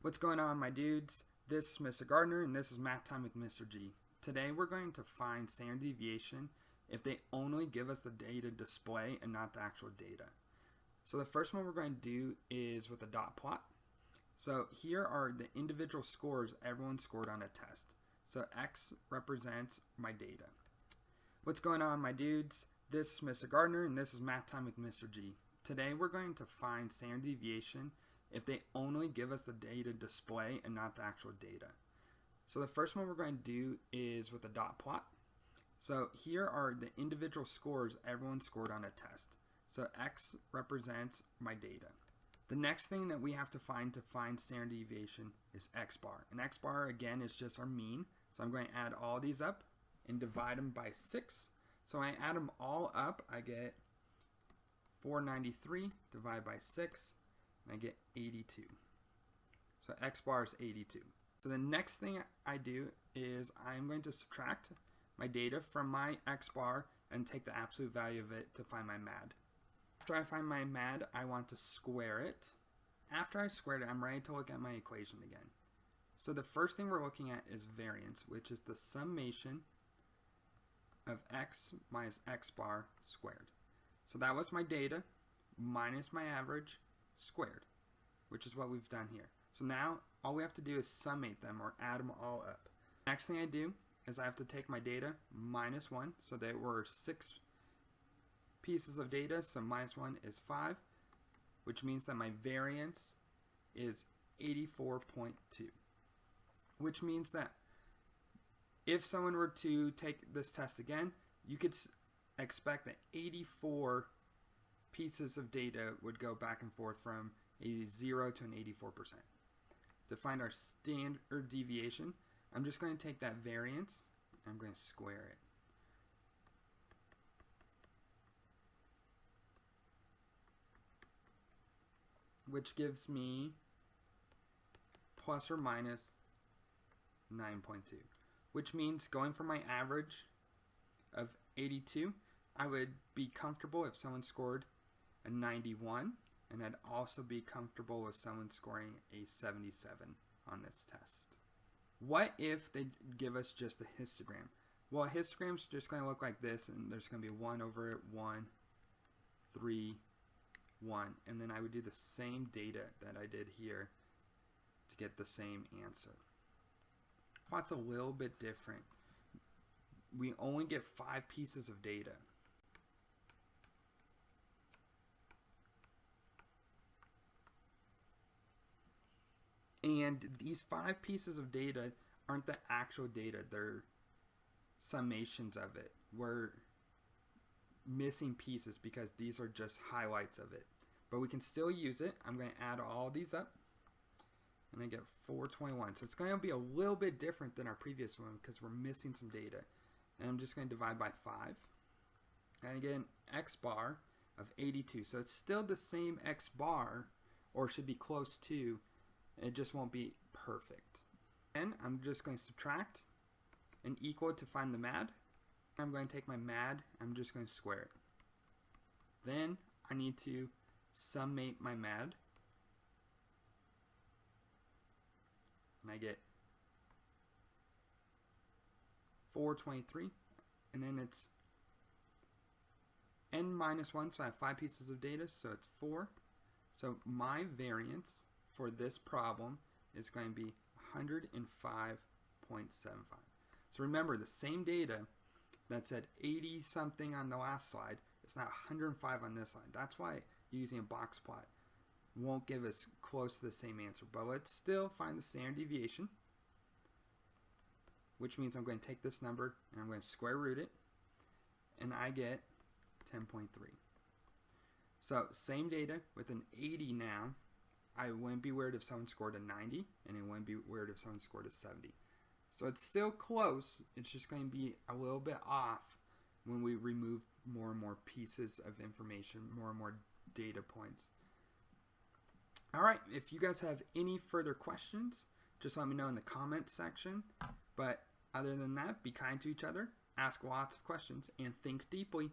What's going on, my dudes? This is Mr. Gardner and this is Math Time with Mr. G. Today we're going to find standard deviation if they only give us the data display and not the actual data. So the first one we're going to do is with a dot plot. So here are the individual scores everyone scored on a test. So X represents my data. What's going on, my dudes? This is Mr. Gardner and this is Math Time with Mr. G. Today we're going to find standard deviation if they only give us the data display and not the actual data. So the first one we're going to do is with a dot plot. So here are the individual scores everyone scored on a test. So X represents my data. The next thing that we have to find standard deviation is X bar. And X bar again is just our mean. So I'm going to add all these up and divide them by 6. So I add them all up, I get 493 divided by 6. And I get 82. So X bar is 82. So the next thing I do is I'm going to subtract my data from my X bar and take the absolute value of it to find my MAD. After I find my MAD, I want to square it. After I squared it, I'm ready to look at my equation again. So the first thing we're looking at is variance, which is the summation of X minus X bar squared. So that was my data minus my average squared, which is what we've done here. So now all we have to do is summate them or add them all up. Next thing I do is I have to take my data minus 1, so there were 6 pieces of data, so minus 1 is 5, which means that my variance is 84.2, which means that if someone were to take this test again, you could expect that 84 pieces of data would go back and forth from a 0 to an 84%. To find our standard deviation, I'm just going to take that variance and I'm going to square it. Which gives me plus or minus 9.2. Which means going for my average of 82, I would be comfortable if someone scored a 91, and I'd also be comfortable with someone scoring a 77 on this test. What if they give us just a histogram? Well, a histogram's just going to look like this, and there's going to be 1 over it, 1, 3, 1, and then I would do the same data that I did here to get the same answer. Plot's a little bit different. We only get 5 pieces of data. And these 5 pieces of data aren't the actual data, they're summations of it. We're missing pieces because these are just highlights of it. But we can still use it. I'm going to add all these up and I get 421. So it's going to be a little bit different than our previous one because we're missing some data. And I'm just going to divide by 5. And again, X bar of 82. So it's still the same X bar, or should be close to. It just won't be perfect. And I'm just going to subtract and equal to find the MAD. I'm going to take my MAD, I'm just going to square it. Then I need to summate my MAD. And I get 423. And then it's n minus 1, so I have 5 pieces of data, so it's 4. So my variance for this problem is going to be 105.75. So remember, the same data that said 80 something on the last slide, it's now 105 on this slide. That's why using a box plot won't give us close to the same answer. But let's still find the standard deviation, which means I'm going to take this number and I'm going to square root it, and I get 10.3. So same data with an 80 now. I wouldn't be weird if someone scored a 90, and it wouldn't be weird if someone scored a 70. So it's still close, it's just going to be a little bit off when we remove more and more pieces of information, more and more data points. Alright, if you guys have any further questions, just let me know in the comments section. But other than that, be kind to each other, ask lots of questions, and think deeply.